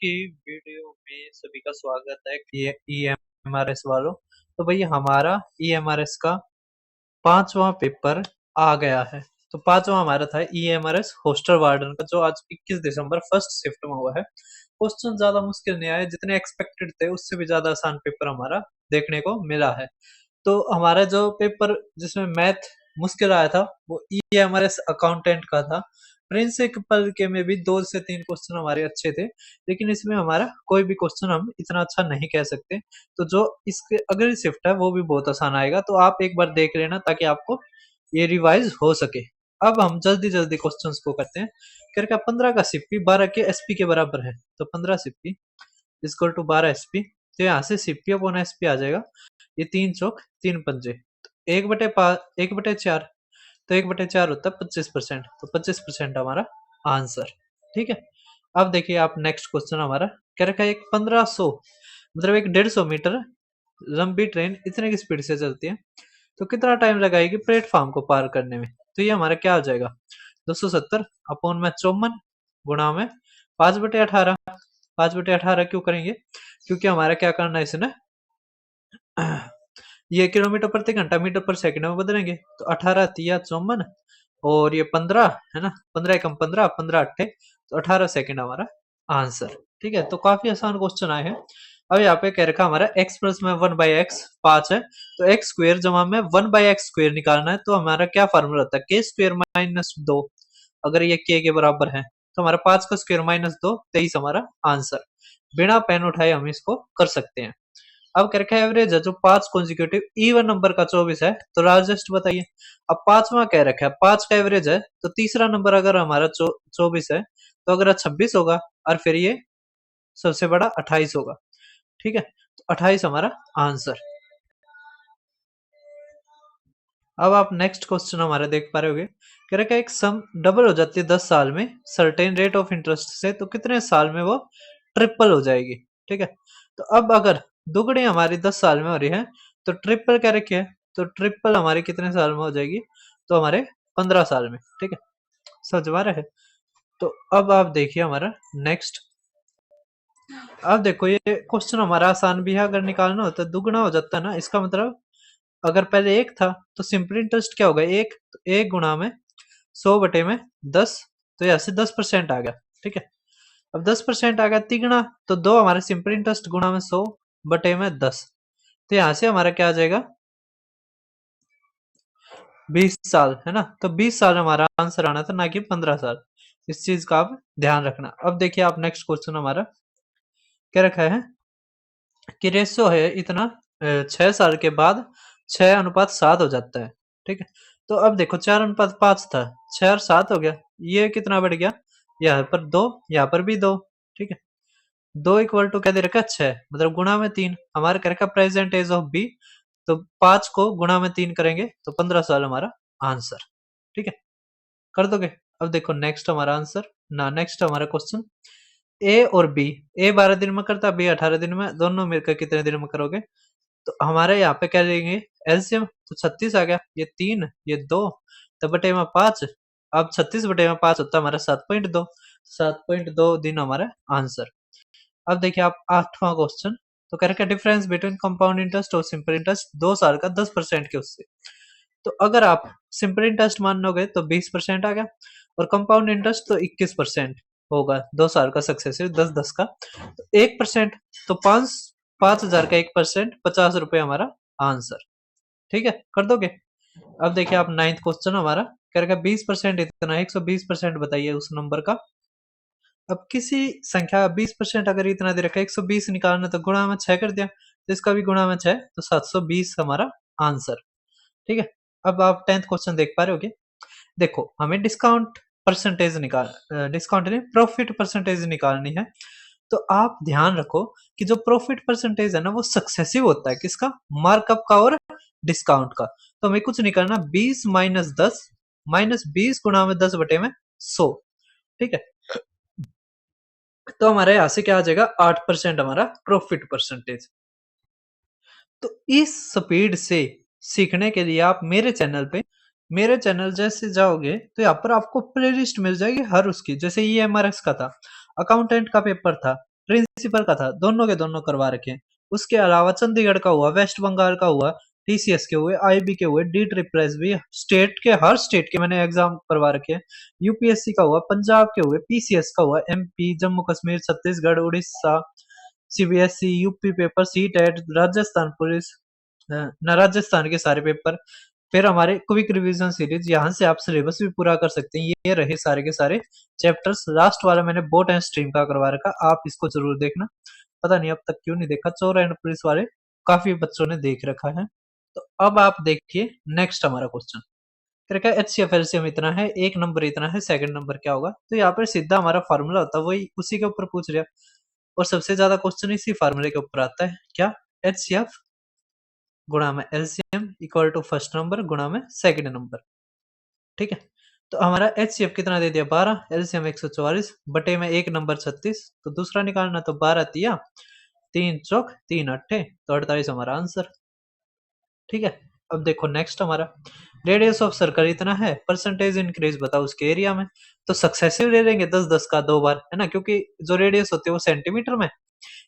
की वीडियो में सभी का स्वागत है कि ईएमआरएस वालों। तो भैया हमारा ईएमआरएस का पांचवा पेपर आ गया है। तो पांचवा हमारा था ईएमआरएस हॉस्टल वार्डन का, जो आज 21 दिसंबर फर्स्ट शिफ्ट में हुआ है। क्वेश्चन ज्यादा मुश्किल नहीं आए, जितने एक्सपेक्टेड थे उससे भी ज्यादा आसान पेपर हमारा देखने को मिला है। तो हमारा जो पेपर जिसमें मैथ मुश्किल आया था वो ईएमआरएस अकाउंटेंट का था। प्रिंसिपल के में भी 2 से 3 क्वेश्चन हमारे अच्छे थे, लेकिन इसमें हमारा कोई भी क्वेश्चन हम इतना अच्छा नहीं कह सकते। तो जो इसके अगली शिफ्ट है वो भी बहुत आसान आएगा, तो आप एक बार देख लेना ताकि आपको ये रिवाइज हो सके। अब हम जल्दी जल्दी क्वेश्चंस को करते हैं। करके 15 का सिप्पी 12 के एसपी के बराबर है, तो 15 सिप्पी इक्वल टू 12 एसपी। तो यहाँ से सिप्पी अपॉन एसपी आ जाएगा, ये 3 चौक 3 पंजे, तो 1/4, तो 1/4 होता है 25%, तो 25% हमारा आंसर। ठीक है। अब देखिए आप नेक्स्ट क्वेश्चन हमारा क्या रखा है, एक 1500 मतलब एक 150 मीटर लंबी ट्रेन इतने की स्पीड से चलती है, तो कितना टाइम लगाएगी प्लेटफॉर्म को पार करने में। तो ये हमारा क्या हो जाएगा, 270 अपॉन में 54 गुणा में 5/18। 5/18 क्यों करेंगे, क्योंकि हमारा क्या करना है इसने ये किलोमीटर प्रति घंटा मीटर पर सेकंड में बदलेंगे, तो 18 × 3 = 54 और ये 15 है ना, 15 × 15 15 × 8 तो 18 सेकंड हमारा आंसर। ठीक है, तो काफी आसान क्वेश्चन आए हैं। अब यहाँ पे कह रखा हमारा x प्लस में 1/x 5 है, तो x स्क्वायर जमा में 1/x स्क्वायर निकालना है। तो हमारा क्या फार्मूला होता है, k स्क्वायर माइनस 2। अगर ये k के बराबर है तो हमारा 5 का स्क्वायर माइनस 2 23 हमारा आंसर। बिना पेन उठाए हम इसको कर सकते हैं। अब क्या रखा है, एवरेज है जो 5 कॉन्जिक्यूटिव इवन नंबर का 24 है, तो लार्जेस्ट बताइए। अब पांचवा कह रखा है 5 का एवरेज है, तो तीसरा नंबर अगर हमारा 24 है तो अगर 26 होगा, और फिर ये सबसे बड़ा 28 होगा। ठीक है, तो 28 हमारा आंसर। अब आप नेक्स्ट क्वेश्चन हमारा देख पा रहे होगे, कह रखा है एक सम डबल हो जाती है 10 साल में सर्टेन रेट ऑफ इंटरेस्ट से, तो कितने साल में वो ट्रिपल हो जाएगी। ठीक है, तो अब अगर दुगनी हमारी 10 साल में हो रही है तो ट्रिपल क्या रखी है, तो ट्रिपल हमारी कितने साल में हो जाएगी, तो हमारे 15 साल में। ठीक है, समझ में आ रहा है। तो अब आप देखिए हमारा नेक्स्ट। अब देखो ये क्वेश्चन हमारा आसान भी है, अगर निकालना होता है दुगना हो जाता है ना, इसका मतलब अगर पहले 1 था तो सिंपल इंटरेस्ट क्या होगा, 1, तो 1 गुणा में 100/10, तो यहाँ से 10% आ गया। ठीक है, अब 10% आ गया तिगुना, तो 2 हमारे सिंपल इंटरेस्ट गुणा में 100/10, तो यहाँ से हमारा क्या आ जाएगा 20 साल, है ना। तो 20 साल हमारा आंसर आना था, ना कि 15 साल। इस चीज का आप ध्यान रखना। अब देखिए आप नेक्स्ट क्वेश्चन हमारा क्या रखा है कि रेशियो है इतना 6 साल के बाद 6:7 हो जाता है। ठीक है, तो अब देखो 4:5 था, 6 और 7 हो गया, ये कितना बढ़ गया, यहाँ पर 2, यहाँ पर भी 2। ठीक है, 2 इक्वल टू क्या दे रखा है 6, मतलब गुणा में 3 हमारे कर रखा प्रेजेंट एज ऑफ बी, तो 5 को गुणा में 3 करेंगे तो 15 साल हमारा आंसर। ठीक है, कर दोगे। अब देखो नेक्स्ट हमारा आंसर ना, नेक्स्ट हमारा क्वेश्चन ए और बी, ए 12 दिन में करता, बी 18 दिन में, दोनों मिलकर कितने दिन में करोगे। तो हमारे यहाँ पे क्या लेंगे एलसीएम, तो 36 आ गया, ये 3 ये 2, तो बटे में 5। अब 36/5 होता है हमारा 7.2, 7.2 दिन हमारा आंसर। अब देखिए आप आठवां क्वेश्चन, तो कह रखा है डिफरेंस बिटवीन कंपाउंड इंटरेस्ट और सिंपल इंटरेस्ट 2 साल का 10% के उससे। तो अगर आप सिंपल इंटरेस्ट मान लोगे तो 20% आ गया, और कंपाउंड इंटरेस्ट तो 21% होगा 2 साल का सक्सेसिव 10-10 का, तो 1%, तो 5,000 का 1% 50 रुपए हमारा आंसर। ठीक है, कर दोगे। अब देखिए आप नाइन्थ क्वेश्चन हमारा कह रखा है 20% इतना 120% बताइए उस नंबर का। अब किसी संख्या 20% अगर इतना दे रखा है 120 निकालना, तो गुणा में 6 कर दिया, तो इसका भी गुणा में 6, तो 720 हमारा आंसर। ठीक है, अब आप 10th क्वेश्चन देख पा रहे होगे। देखो हमें डिस्काउंट परसेंटेज डिस्काउंट नहीं प्रॉफिट परसेंटेज निकालनी है। तो आप ध्यान रखो कि जो प्रॉफिट परसेंटेज है ना वो सक्सेसिव होता है किसका, मार्कअप का और डिस्काउंट का। तो हमें कुछ नहीं करना, 20 - 10 - 20 गुणा में 10/100। ठीक है, तो हमारे यहाँ से क्या आ जाएगा 8% हमारा प्रॉफिट परसेंटेज। तो इस स्पीड से सीखने के लिए आप मेरे चैनल जैसे जाओगे तो यहाँ पर आपको प्लेलिस्ट मिल जाएगी हर उसकी, जैसे ईएमआरएस का था, अकाउंटेंट का पेपर था, प्रिंसिपल का था, दोनों के दोनों करवा रखे हैं। उसके अलावा चंडीगढ़ का हुआ, वेस्ट बंगाल का हुआ, टीसीएस के हुए, आईबी के हुए, डी ट्रिपल एस भी, स्टेट के हर स्टेट के मैंने एग्जाम करवा रखे हैं। यूपीएससी का हुआ, पंजाब के हुए, पीसीएस का हुआ, MP, Jammu Kashmir, Chhattisgarh, Orissa, CBSE, UP paper, C TET, Rajasthan police, न राजस्थान के सारे पेपर। फिर हमारे क्विक रिवीजन सीरीज, यहाँ से आप सिलेबस भी पूरा कर सकते हैं। ये रहे सारे के सारे चैप्टर्स। लास्ट वाला मैंने बोट एंड स्ट्रीम का करवा रखा, आप इसको जरूर देखना। पता नहीं अब तक क्यों नहीं देखा, चोर एंड पुलिस वाले काफी बच्चों ने देख रखा है। तो अब आप देखिए नेक्स्ट हमारा क्वेश्चन क्या है। एचसीएफ एलसीएम इतना है, एक नंबर इतना है, सेकंड नंबर क्या होगा। तो यहाँ पर सीधा हमारा फार्मूला होता है, वही उसी के ऊपर पूछ रहा, और सबसे ज्यादा क्वेश्चन इसी फार्मूले के ऊपर आता है। क्या? एचसीएफ गुणा में LCM equal to first number गुणा में सेकंड नंबर। ठीक है, तो हमारा एचसीएफ कितना दे दिया 12, एलसीएम 144 बटे में एक नंबर 36। तो दूसरा निकालना, तो 12 तिया 3 चौक 3 अट्ठे, तो 48 हमारा आंसर। ठीक है, अब देखो नेक्स्ट हमारा रेडियस ऑफ सर्कल इतना है, परसेंटेज इंक्रीज बताओ उसके एरिया में। तो सक्सेसिव ले लेंगे 10-10 का 2 बार, है ना, क्योंकि जो रेडियस होती है वो सेंटीमीटर में,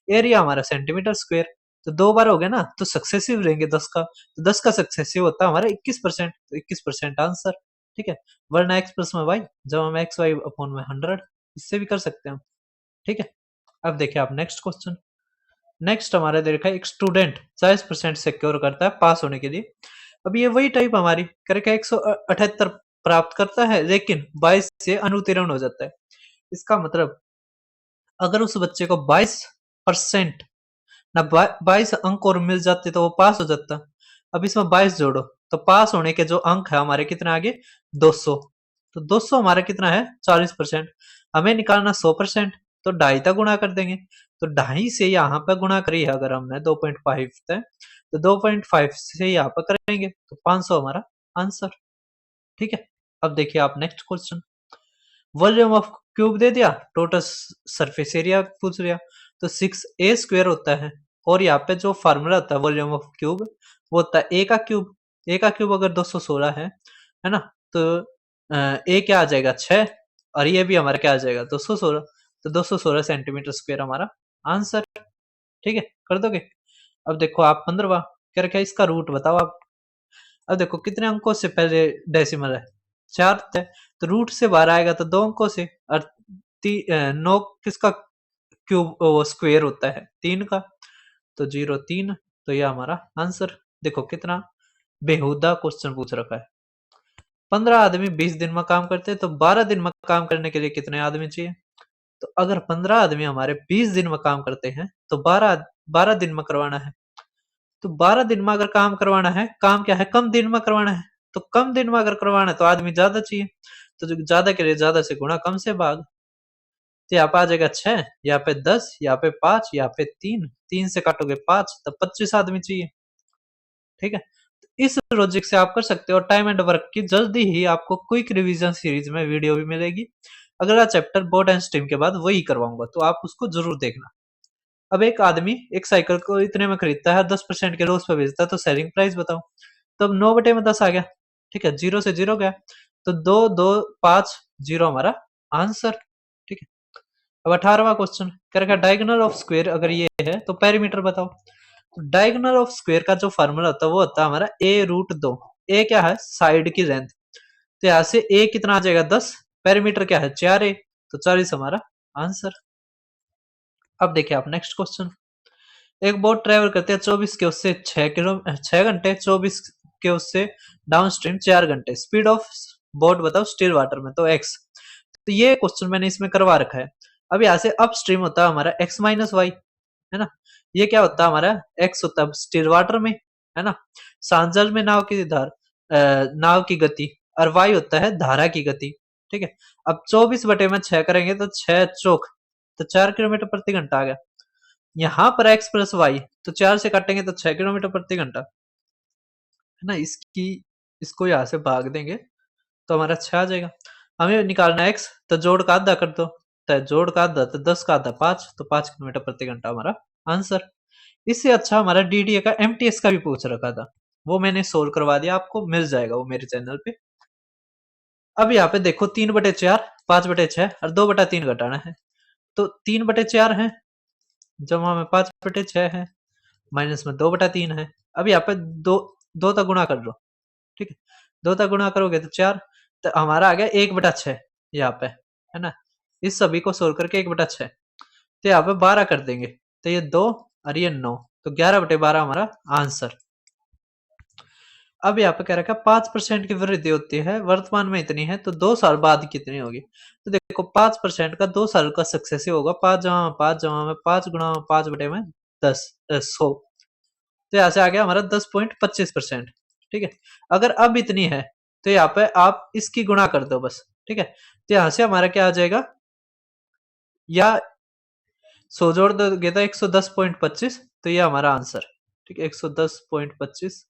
एरिया हमारा सेंटीमीटर स्क्वायर। तो 2 बार हो गया ना, तो सक्सेसिव लेंगे 10 का, तो 10 का सक्सेसिव होता है हमारा 21%, तो 21% आंसर। ठीक है, वरना एक्स प्लस में वाई, जब हम एक्स वाई अपॉन में 100, इससे भी कर सकते हैं हम। ठीक है, अब देखिए आप नेक्स्ट क्वेश्चन। नेक्स्ट हमारा देखा एक स्टूडेंट 40% सिक्योर करता है पास होने के लिए। अब ये वही टाइप हमारी करके 178 प्राप्त करता है, लेकिन 22 से अनुत्तीर्ण हो जाता है। इसका मतलब अगर उस बच्चे को 22% ना 22 अंक और मिल जाते तो वो पास हो जाता। अब इसमें 22 जोड़ो, तो पास होने के जो अंक है हमारे कितने आगे 200। तो 200 हमारा कितना है 40%। हमें निकालना 100%, तो 2.5 तक गुणा कर देंगे। तो 2.5 से यहाँ पे गुणा करी है अगर हमने 2.5 तक, तो 2.5 से यहाँ पे करेंगे तो 500 हमारा आंसर। ठीक है, अब देखिए आप next question. Volume of cube दे दिया, टोटल सरफेस एरिया पूछ लिया, तो 6a² होता है। और यहाँ पे जो फार्मूला होता है वॉल्यूम ऑफ क्यूब, वो होता है a का क्यूब। a का क्यूब अगर 216 है ना, तो a क्या आ जाएगा 6, और ये भी हमारा क्या आ जाएगा 216, तो 216 सेंटीमीटर स्क्वायर हमारा आंसर। ठीक है, कर दोगे। अब देखो आप 15वां क्या रखा है, इसका रूट बताओ आप। अब देखो कितने अंकों से पहले डेसिमल है 4 है, तो रूट से बाहर आएगा तो 2 अंकों से, और 9 किसका क्यूब वो स्क्वायर होता है 3 का, तो 0 3, तो ये हमारा आंसर। देखो कितना बेहुदा क्वेश्चन पूछ रखा है। 15 आदमी 20 दिन में काम करते हैं, तो 12 दिन में काम करने के लिए कितने आदमी चाहिए। तो अगर 15 आदमी हमारे 20 दिन में काम करते हैं, तो 12 दिन में करवाना है। तो 12 दिन में अगर काम करवाना है, काम क्या है कम दिन में करवाना है, तो कम दिन में अगर करवाना है तो आदमी ज्यादा चाहिए। तो जो ज्यादा के लिए ज्यादा से गुणा, कम से भाग। तो यहाँ पे आ जाएगा 6, यहाँ पे 10, यहाँ पे 5, यहाँ पे 3, 3 से काटोगे 5, तब 25 आदमी चाहिए। ठीक है, तो इस लॉजिक से आप कर सकते हो। टाइम एंड वर्क की जल्दी ही आपको क्विक रिवीजन सीरीज में वीडियो भी मिलेगी। अगला चैप्टर बोर्ड एंड स्ट्रीम के बाद वही करवाऊंगा, तो आप उसको जरूर देखना। अब एक आदमी एक साइकिल को इतने में खरीदता है, 10% के लॉस पे बेचता है, तो सेलिंग प्राइस बताओ। तो अब 9/10 आ गया। ठीक है, 0 से 0 गया, तो 2 2 5 0 हमारा आंसर। ठीक है, अब 18वां क्वेश्चन कह रखा डायगोनल ऑफ स्क्वायर अगर ये है तो पेरीमीटर बताओ। तो डायगोनल ऑफ स्क्वायर का जो फार्मूला होता है वो होता है हमारा a√2। ए क्या है साइड की लेंथ, तो यहाँ से a कितना आ जाएगा 10, पेरीमीटर क्या है 4a, तो 40 हमारा आंसर। अब देखिए आप नेक्स्ट क्वेश्चन। एक बोट ट्रेवल करते हैं 24 के उससे 6 घंटे, 24 के उससे डाउन स्ट्रीम 4 घंटे, स्पीड ऑफ बोट बताओ स्टिल वाटर में, तो x। तो ये क्वेश्चन मैंने इसमें करवा रखा है। अब यहाँ से अप स्ट्रीम होता है हमारा x माइनस वाई, है ना। ये क्या होता है हमारा x होता है स्टिल वाटर में, है ना, सांजल में नाव की नाव की गति, और y होता है धारा की गति। ठीक है, अब 24/6 करेंगे तो 6 चौक, तो 4 किलोमीटर प्रति घंटा आ गया। यहाँ पर x प्लस वाई, तो 4 से काटेंगे तो 6 किलोमीटर प्रति घंटा, है ना। इसको यहाँ से भाग देंगे तो हमारा 6 आ जाएगा। हमें निकालना है x, तो जोड़ का आधा कर दो, तो जोड़ का आधा तो 10 का आधा 5, तो 5 किलोमीटर प्रति घंटा हमारा आंसर। इससे अच्छा हमारा डीडीए का एमटीएस का भी पूछ रखा था, वो मैंने सोल्व करवा दिया, आपको मिल जाएगा वो मेरे चैनल पे। अब यहाँ पे देखो 3/4, 5/6 और 2/3 घटाना है। तो 3/4 है, जमा में 5/6 है, माइनस में 2/3 है। अब यहाँ पे दो तक गुणा कर लो, ठीक है, 2 तक गुणा करोगे तो 4, तो हमारा आ गया 1/6 यहाँ पे, है ना। इस सभी को सोल्व करके 1/6, तो यहाँ पे 12 कर देंगे, तो ये 2 और ये 9, तो 11/12 हमारा आंसर। अब यहाँ पे कह रखा है 5% की वृद्धि होती है, वर्तमान में इतनी है, तो 2 साल बाद कितनी होगी। तो देखो 5% का 2 साल का सक्सेसिव होगा, 5 जमा में 5 जमा में 5 गुणा में 5/10 100, तो यहाँ से आ गया हमारा 10.25%, ठीक है। अगर अब इतनी है तो यहाँ पे आप इसकी गुणा कर दो बस, ठीक है, तो यहाँ से हमारा क्या आ जाएगा, या 100 जोड़ दोगे तो 110.25, तो ये हमारा आंसर, ठीक है, 110.25,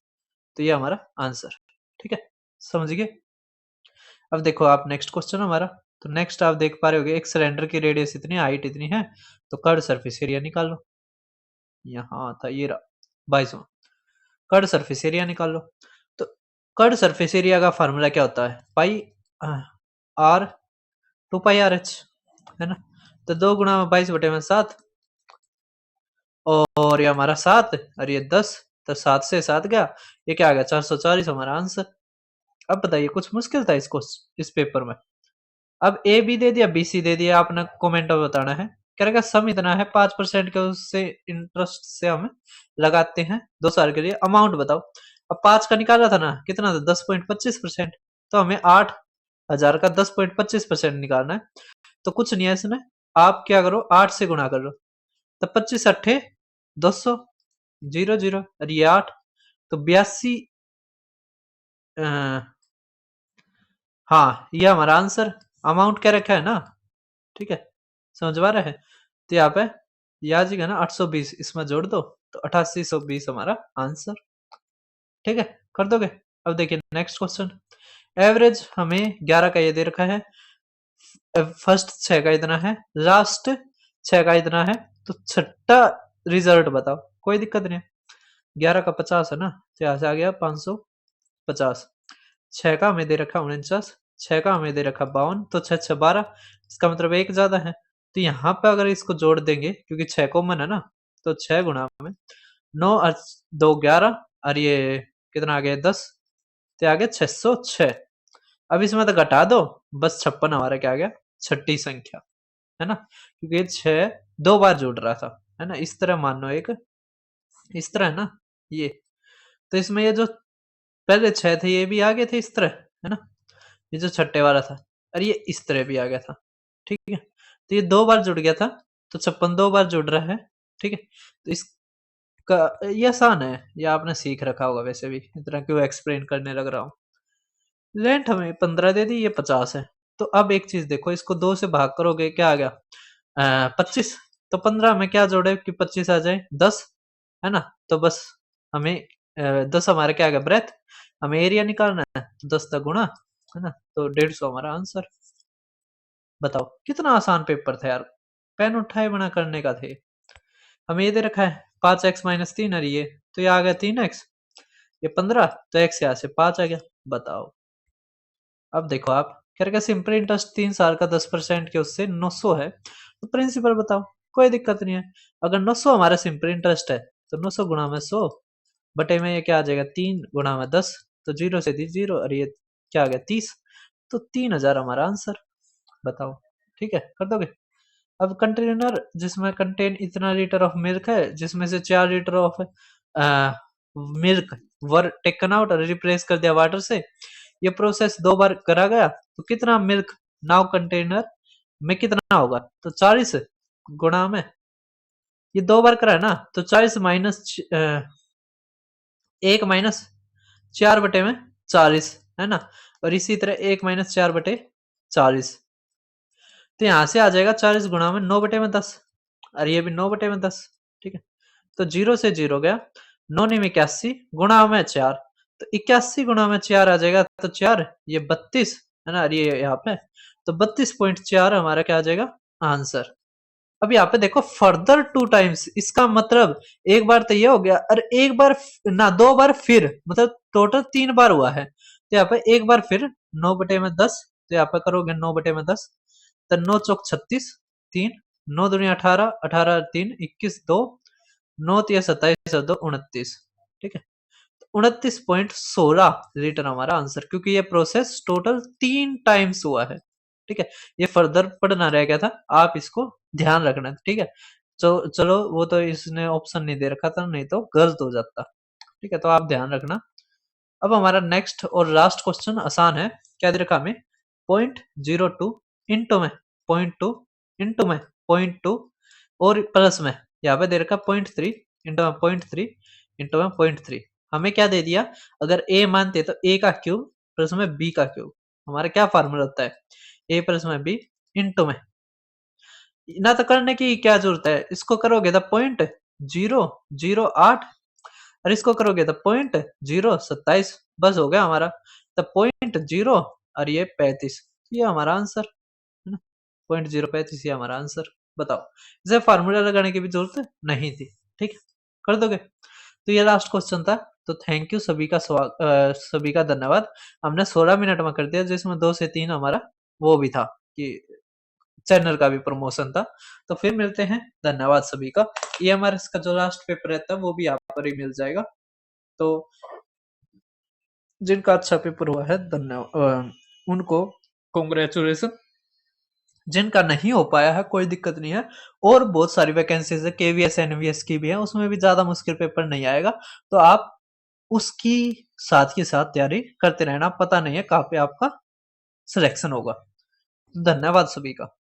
तो ये हमारा आंसर, ठीक है, समझ गए। अब देखो आप नेक्स्ट क्वेश्चन हमारा, तो नेक्स्ट आप देख पा रहे होगे, एक सिलेंडर की रेडियस इतनी, हाइट इतनी है, तो कर्व सरफेस एरिया निकाल लो। यहाँ था ये रहा 22वां, कर्व सरफेस एरिया निकाल लो। तो कर्व सरफेस एरिया का फार्मूला क्या होता है, पाई आर 2πr/h, है ना। तो 2 गुणा में 22/7, और ये हमारा 7 और ये 10, तो 7 से 7 गया, ये क्या आ गया 440 हमारा आंसर। अब बताइए कुछ मुश्किल था इसको इस पेपर में। अब ए बी दे दिया, बी सी दे दिया, आपने कमेंट में बताना है। करेगा सम इतना है, 5% के उससे इंटरेस्ट से हम लगाते हैं 2 साल के लिए, अमाउंट बताओ। अब 5 का निकाला था ना, कितना था 10.25%, तो हमें 8,000 का 10.25% निकालना है। तो कुछ नहीं है इसमें, आप क्या करो 8 से गुणा कर लो, तो 25 अट्ठे 200 0 0 और ये 8, तो 82, हाँ ये हमारा आंसर। अमाउंट क्या रखा है ना, ठीक है, समझ पा रहे हैं। तो यहाँ पे याद जी ना 820 इसमें जोड़ दो, तो 8820 हमारा आंसर, ठीक है, कर दोगे। अब देखिए नेक्स्ट क्वेश्चन, एवरेज हमें 11 का ये दे रखा है, फर्स्ट 6 का इतना है, लास्ट 6 का इतना है, तो छठा रिजल्ट बताओ। कोई दिक्कत नहीं है, 11 का 50 है ना, तो यहाँ से आ गया 550, 6 का हमें दे रखा 49, 6 का हमें दे रखा 52, तो 6 6 12, इसका मतलब एक ज्यादा है। तो यहाँ पे अगर इसको जोड़ देंगे, क्योंकि 6 कॉमन है ना, तो 6 गुणा में 9 और 2 11, और ये कितना आ गया 10, तो आ गया 606। अब इसमें तो घटा दो, बस 56 हमारा क्या आ गया, छठी संख्या, है ना, क्योंकि 6 2 बार जुड़ रहा था, है ना, इस तरह मान लो, एक इस तरह है ना ये, तो इसमें ये जो पहले 6 थे ये भी आ गए थे इस तरह, है ना, ये जो छठे वाला था, और ये इस तरह भी आ गया था, ठीक है। तो ये 2 बार जुड़ गया था, तो 56 2 बार जुड़ रहा है, ठीक है। तो इसका ये आसान है, ये आपने सीख रखा होगा वैसे भी, इतना क्यों एक्सप्लेन करने लग रहा हूँ। लेंथ हमें 15 दे दी, ये 50 है। तो अब एक चीज देखो, इसको 2 से भाग करोगे क्या आ गया 25, तो 15 में क्या जोड़े कि 25 आ जाए 10, है ना। तो बस हमें 10 हमारा क्या आ गया ब्रेथ, हमें एरिया निकालना है, तो 10 का गुणा, है ना, तो 150 हमारा आंसर। बताओ कितना आसान पेपर था यार, पेन उठाए बना करने का थे। हमें ये दे रखा है 5x-3, और ये तो ये आ गया 3x, ये 15, तो x यहाँ से 5 आ गया। बताओ अब देखो आप क्या क्या, सिंपल इंटरेस्ट 3 साल का 10% के उससे 900 है, तो प्रिंसिपल बताओ। कोई दिक्कत नहीं है, अगर 900 हमारा सिंपल इंटरेस्ट है, तो 900 गुणा में 100 बटे में ये क्या आ जाएगा 3 गुणा में 10, तो 0 से दी 0, और ये क्या आ गया 30, तो 3000 हमारा आंसर। बताओ ठीक है, कर दोगे। अब कंटेनर जिसमें कंटेन इतना लीटर ऑफ मिल्क है, जिसमें से 4 litre of milk were taken out और रिप्लेस कर दिया वाटर से, ये प्रोसेस 2 बार करा गया, तो कितना मिल्क नाउ कंटेनर में कितना होगा, तो 40 गुणा में ये 2 बार करा है ना, तो 40 माइनस 1 माइनस 4 बटे में 40, है ना, और इसी तरह 1 माइनस 4 बटे 40, तो यहां से आ जाएगा 40 गुणा में 9 बटे में 10, और ये भी 9 बटे में 10, ठीक है। तो 0 से 0 गया, 9 में 81 गुणा में 4, तो 81 गुणा में 4 आ जाएगा, तो 4 ये 32, है ना, ये यहाँ पे, तो 32.4 हमारा क्या आ जाएगा आंसर। अब यहाँ पे देखो फर्दर 2 टाइम्स, इसका मतलब एक बार तो ये हो गया, और एक बार ना 2 बार फिर, मतलब टोटल 3 बार हुआ है। तो यहाँ पे एक बार फिर 9 बटे में 10, तो यहाँ पे करोगे 9 बटे में 10, तो 9 चौक 36, 3 9 दूनी 18, 18 3 21 2, 9 3 27 और 2 29। ठीक है, 29.16 लीटर हमारा आंसर, क्योंकि ये प्रोसेस टोटल 3 टाइम्स हुआ है। ठीक है, ये फर्दर पढ़ना रह गया था, आप इसको ध्यान रखना। ठीक है, तो चलो वो तो इसने ऑप्शन नहीं दे रखा था, नहीं तो गलत हो जाता। ठीक है, तो आप ध्यान रखना। अब हमारा नेक्स्ट और लास्ट क्वेश्चन आसान है। क्या दे रखा हमें? 0.02 इंटू में 0.2 इंटू में 0.2 और प्लस में यहाँ पे दे रखा 0.3 इंटू में 0.3 इंटू में 0.3। हमें क्या दे दिया? अगर a मानते तो a का क्यूब प्लस में b का क्यूब। हमारा क्या फार्मूला होता है? a प्लस में b इंटू में, ना तो करने की क्या जरूरत है, इसको करोगे तो 0.008 और इसको करोगे तो 0.027, बस हो गया हमारा। तो 0.0 और ये 35, ये हमारा आंसर है ना। 0.035 ये हमारा आंसर। बताओ, इसे फार्मूला लगाने की भी जरूरत नहीं थी। ठीक है, कर दोगे। तो ये लास्ट क्वेश्चन था। तो थैंक यू सभी का, सभी का धन्यवाद। हमने 16 मिनट में कर दिया, जिसमें 2 से 3 हमारा वो भी था कि चैनल का भी प्रमोशन था। तो फिर मिलते हैं, धन्यवाद सभी का। EMRS का जो लास्ट पेपर रहता है वो भी यहाँ पर ही मिल जाएगा। तो जिनका अच्छा पेपर हुआ है, धन्यवाद, उनको कॉन्ग्रेचुलेशन। जिनका नहीं हो पाया है कोई दिक्कत नहीं है, और बहुत सारी वैकेंसीज है, KVS NVS की भी है, उसमें भी ज्यादा मुश्किल पेपर नहीं आएगा। तो आप उसकी साथ के साथ तैयारी करते रहना, पता नहीं है कहाँ पे आपका सिलेक्शन होगा। धन्यवाद सभी का।